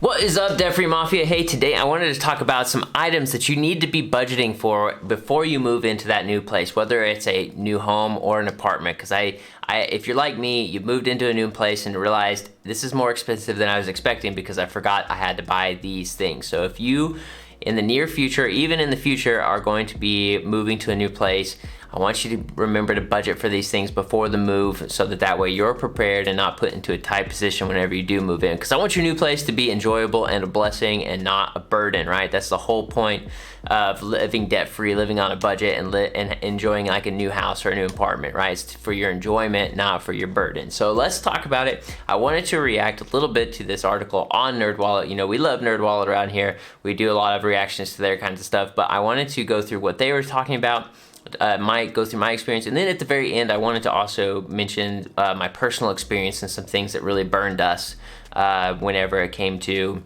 What is up, Debt Free Mafia? Hey, today I wanted to talk about some items that you need to be budgeting for before you move into that new place, whether it's a new home or an apartment. Because if you're like me, you moved into a new place and realized this is more expensive than I was expecting because I forgot I had to buy these things. So if you, in the near future, even in the future, are going to be moving to a new place, I want you to remember to budget for these things before the move so that way you're prepared and not put into a tight position whenever you do move in. Because I want your new place to be enjoyable and a blessing and not a burden, right? That's the whole point of living debt-free, living on a budget, and enjoying like a new house or a new apartment, right? It's for your enjoyment, not for your burden. So let's talk about it. I wanted to react a little bit to this article on NerdWallet. You know, we love NerdWallet around here. We do a lot of reactions to their kinds of stuff, but I wanted to go through what they were talking about, go through my experience, and then at the very end I wanted to also mention my personal experience and some things that really burned us whenever it came to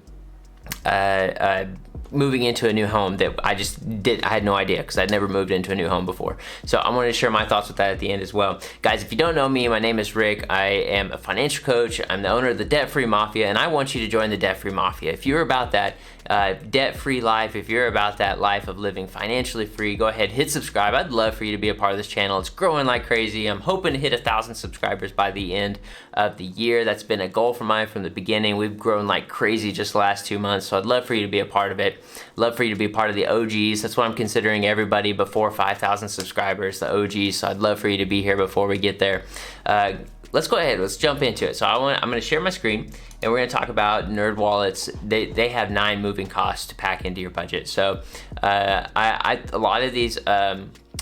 moving into a new home that I had no idea because I'd never moved into a new home before. So I wanted to share my thoughts with that at the end as well. Guys, if you don't know me, my name is Rick. I am a financial coach. I'm the owner of the Debt Free Mafia, and I want you to join the Debt Free Mafia. If you're about that debt-free life, if you're about that life of living financially free, go ahead, hit subscribe. I'd love for you to be a part of this channel. It's growing like crazy. I'm hoping to hit 1,000 subscribers by the end of the year. That's been a goal for mine from the beginning. We've grown like crazy just the last 2 months, so I'd love for you to be a part of it. Love for you to be a part of the OGs. That's what I'm considering everybody before 5,000 subscribers, the OGs. So I'd love for you to be here before we get there. Let's go ahead. Let's jump into it. So I'm going to share my screen, and we're going to talk about NerdWallet's. They have 9 moving costs to pack into your budget. So a lot of these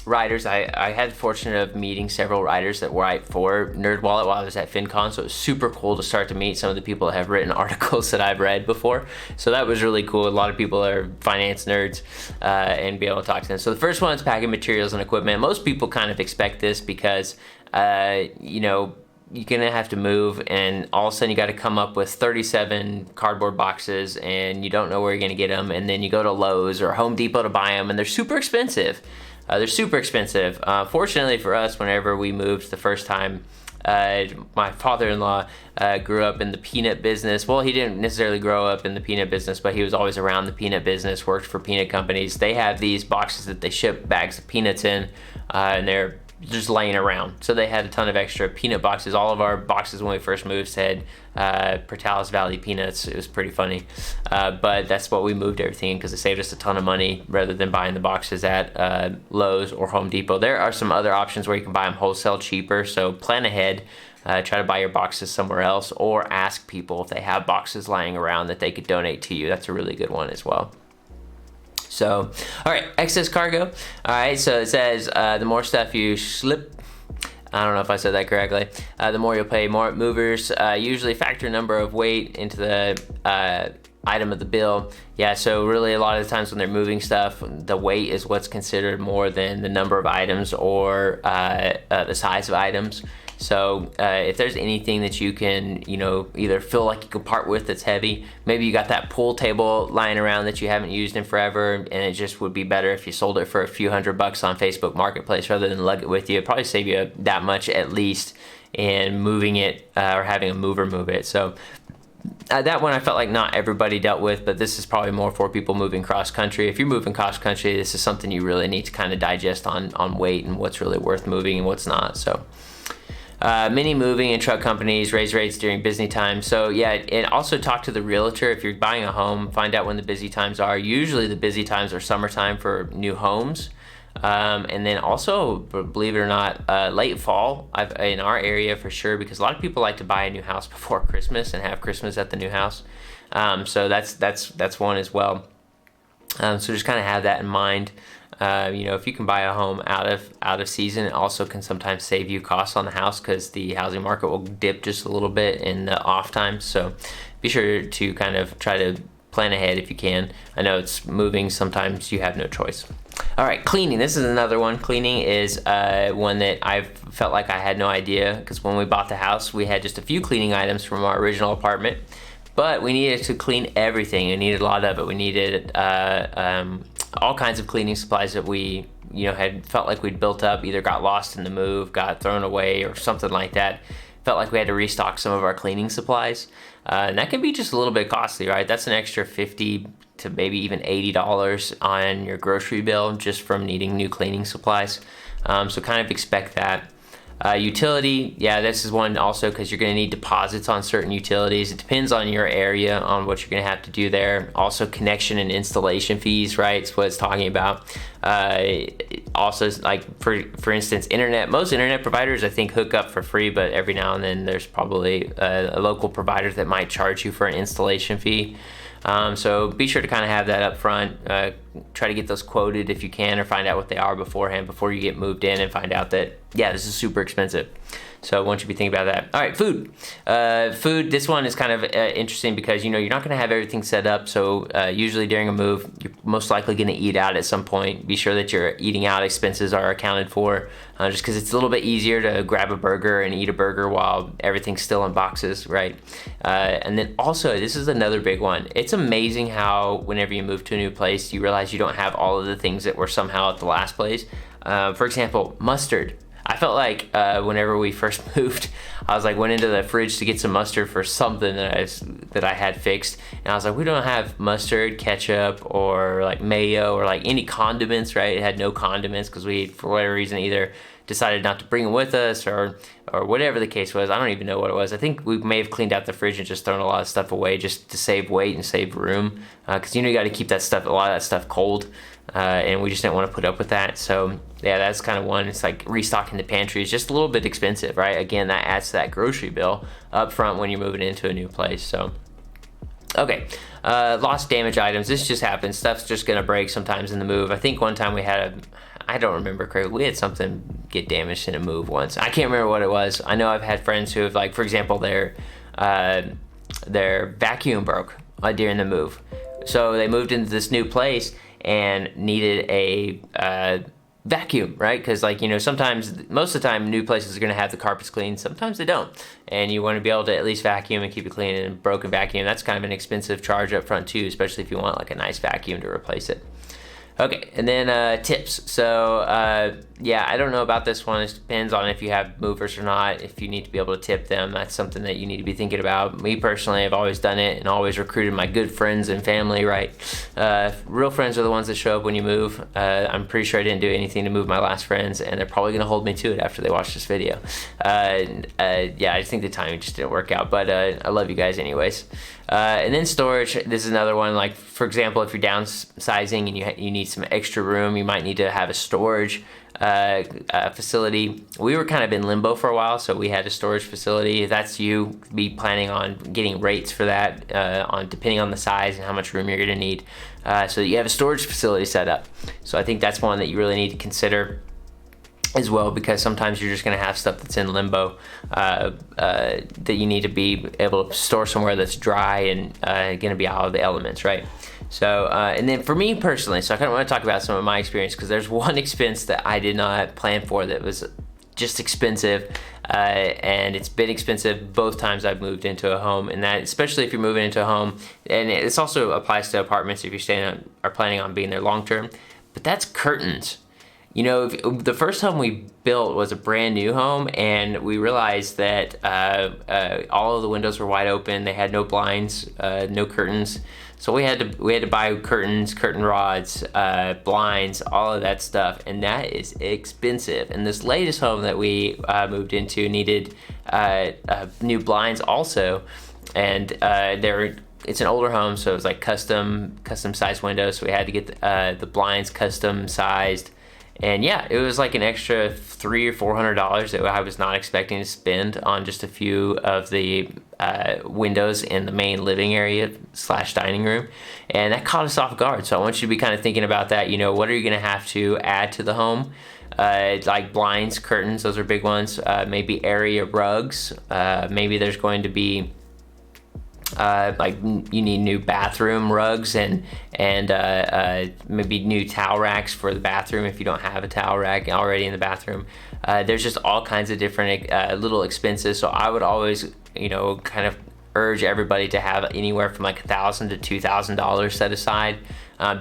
writers, I had the fortune of meeting several writers that write for NerdWallet while I was at FinCon, so it was super cool to start to meet some of the people that have written articles that I've read before. So that was really cool. A lot of people are finance nerds and be able to talk to them. So the first one is packing materials and equipment. Most people kind of expect this because, you know, you're gonna have to move, and all of a sudden you got to come up with 37 cardboard boxes, and you don't know where you're gonna get them, and then you go to Lowe's or Home Depot to buy them, and they're super expensive. Fortunately for us, whenever we moved the first time, my father-in-law grew up in the peanut business. Well, he didn't necessarily grow up in the peanut business, but he was always around the peanut business, worked for peanut companies. They have these boxes that they ship bags of peanuts in, and they're just laying around. So they had a ton of extra peanut boxes. All of our boxes when we first moved said Portales Valley Peanuts. It was pretty funny. But that's what we moved everything in because it saved us a ton of money rather than buying the boxes at Lowe's or Home Depot. There are some other options where you can buy them wholesale cheaper. So plan ahead. Try to buy your boxes somewhere else, or ask people if they have boxes lying around that they could donate to you. That's a really good one as well. So, all right, excess cargo. All right, so it says the more stuff you slip, I don't know if I said that correctly, the more you'll pay. More movers usually factor number of weight into the item of the bill. Yeah, so really a lot of the times when they're moving stuff, the weight is what's considered more than the number of items or the size of items. So if there's anything that you can, you know, either feel like you can part with that's heavy, maybe you got that pool table lying around that you haven't used in forever, and it just would be better if you sold it for a few $100 on Facebook Marketplace rather than lug it with you. It'd probably save you that much at least in moving it or having a mover move it. So that one I felt like not everybody dealt with, but this is probably more for people moving cross country. If you're moving cross country, this is something you really need to kind of digest on weight and what's really worth moving and what's not. So many moving and truck companies raise rates during busy times. So yeah, and also talk to the realtor. If you're buying a home, find out when the busy times are. Usually the busy times are summertime for new homes. And then also, believe it or not, late fall in our area for sure, because a lot of people like to buy a new house before Christmas and have Christmas at the new house. So that's one as well. So just kind of have that in mind. You know, if you can buy a home out of season, it also can sometimes save you costs on the house because the housing market will dip just a little bit in the off times. So be sure to kind of try to plan ahead if you can. I know it's moving, sometimes you have no choice. All right, cleaning. This is another one. Cleaning is one that I've felt like I had no idea, because when we bought the house, we had just a few cleaning items from our original apartment, but we needed to clean everything. We needed a lot of it. We needed all kinds of cleaning supplies that we, you know, had felt like we'd built up, either got lost in the move, got thrown away, or something like that. felt like we had to restock some of our cleaning supplies. And that can be just a little bit costly, right? That's an extra $50 to maybe even $80 on your grocery bill just from needing new cleaning supplies. So kind of expect that. Utility, yeah, this is one also because you're going to need deposits on certain utilities. It depends on your area on what you're going to have to do there. Also, connection and installation fees, right? It's what it's talking about. Also, like for instance, internet. Most internet providers, I think, hook up for free, but every now and then there's probably a local provider that might charge you for an installation fee. So be sure to kind of have that up front. Try to get those quoted if you can, or find out what they are beforehand before you get moved in and find out that, yeah, this is super expensive. So I want you to be thinking about that. All right, food. Food, this one is kind of interesting because, you're not going to have everything set up. So usually during a move, you're most likely going to eat out at some point. Be sure that your eating out expenses are accounted for, just because it's a little bit easier to grab a burger and eat a burger while everything's still in boxes, right? And then also, this is another big one. It's amazing how whenever you move to a new place, you realize you don't have all of the things that were somehow at the last place. For example, mustard. I felt like whenever we first moved, I was like, went into the fridge to get some mustard for something that I had fixed, and I was like, we don't have mustard, ketchup, or like mayo, or like any condiments, right? It had no condiments because we, for whatever reason, either decided not to bring them with us or whatever the case was. I don't even know what it was. I think we may have cleaned out the fridge and just thrown a lot of stuff away just to save weight and save room, because you got to keep a lot of that stuff cold. And we just didn't want to put up with that. So yeah, that's kind of one. It's like restocking the pantry is just a little bit expensive, right? Again, that adds to that grocery bill up front when you're moving into a new place. So okay, lost damage items. This just happens. Stuff's just gonna break sometimes in the move. I think one time we had I don't remember correctly, we had something get damaged in a move once. I can't remember what it was. I know I've had friends who have, like, for example, their vacuum broke during the move. So they moved into this new place and needed a vacuum, right? Because, like, sometimes, most of the time, new places are going to have the carpets clean. Sometimes they don't. And you want to be able to at least vacuum and keep it clean. And a broken vacuum, that's kind of an expensive charge up front, too, especially if you want, like, a nice vacuum to replace it. Okay, and then tips. So, yeah, I don't know about this one. It depends on if you have movers or not, if you need to be able to tip them. That's something that you need to be thinking about. Me, personally, I've always done it and always recruited my good friends and family, right? Real friends are the ones that show up when you move. I'm pretty sure I didn't do anything to move my last friends, and they're probably going to hold me to it after they watch this video. Yeah, I just think the timing just didn't work out, but I love you guys anyways. And then storage, this is another one. Like, for example, if you're downsizing and you need some extra room, you might need to have a storage facility. We were kind of in limbo for a while, so we had a storage facility. If that's you, be planning on getting rates for that, depending on the size and how much room you're going to need, so that you have a storage facility set up. So I think that's one that you really need to consider as well, because sometimes you're just going to have stuff that's in limbo that you need to be able to store somewhere that's dry and going to be out of the elements, right? So, and then for me personally, so I kind of want to talk about some of my experience, because there's one expense that I did not plan for that was just expensive, and it's been expensive both times I've moved into a home, and that especially if you're moving into a home, and this also applies to apartments if you're planning on being there long term, but that's curtains. The first home we built was a brand new home, and we realized that all of the windows were wide open. They had no blinds, no curtains. So we had to buy curtains, curtain rods, blinds, all of that stuff, and that is expensive. And this latest home that we moved into needed new blinds also, and it's an older home, so it was like custom sized windows. So we had to get the blinds custom sized. And yeah, it was like an extra $300 or $400 that I was not expecting to spend on just a few of the windows in the main living area / dining room. And that caught us off guard. So I want you to be kind of thinking about that. What are you going to have to add to the home? Like blinds, curtains, those are big ones. Maybe area rugs. Maybe there's going to be like you need new bathroom rugs and maybe new towel racks for the bathroom if you don't have a towel rack already in the bathroom. There's just all kinds of different little expenses. So I would always, kind of urge everybody to have anywhere from like $1,000 to $2,000 set aside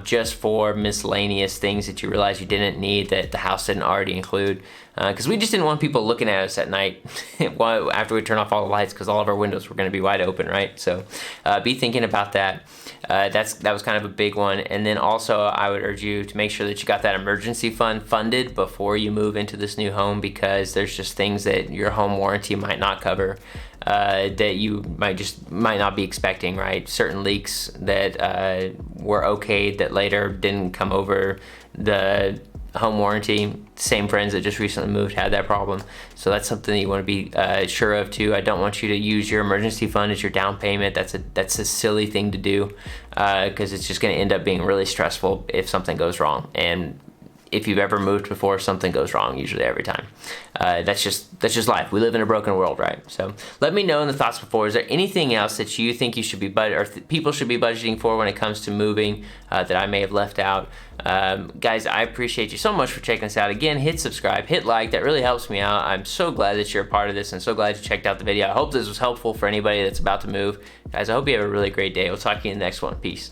just for miscellaneous things that you realize you didn't need that the house didn't already include. Because we just didn't want people looking at us at night after we turn off all the lights, because all of our windows were going to be wide open, right? So be thinking about that. That was kind of a big one. And then also I would urge you to make sure that you got that emergency fund funded before you move into this new home, because there's just things that your home warranty might not cover, that you might not be expecting, right? Certain leaks that were okayed that later didn't come over the home warranty. Same friends that just recently moved had that problem. So that's something that you want to be sure of too. I don't want you to use your emergency fund as your down payment. That's a silly thing to do, because it's just going to end up being really stressful if something goes wrong. And if you've ever moved before, something goes wrong usually every time. That's just life. We live in a broken world, right? So let me know in the thoughts before. Is there anything else that you think you should be people should be budgeting for when it comes to moving that I may have left out? Guys, I appreciate you so much for checking us out. Again, hit subscribe, hit like. That really helps me out. I'm so glad that you're a part of this and so glad you checked out the video. I hope this was helpful for anybody that's about to move. Guys, I hope you have a really great day. We'll talk to you in the next one. Peace.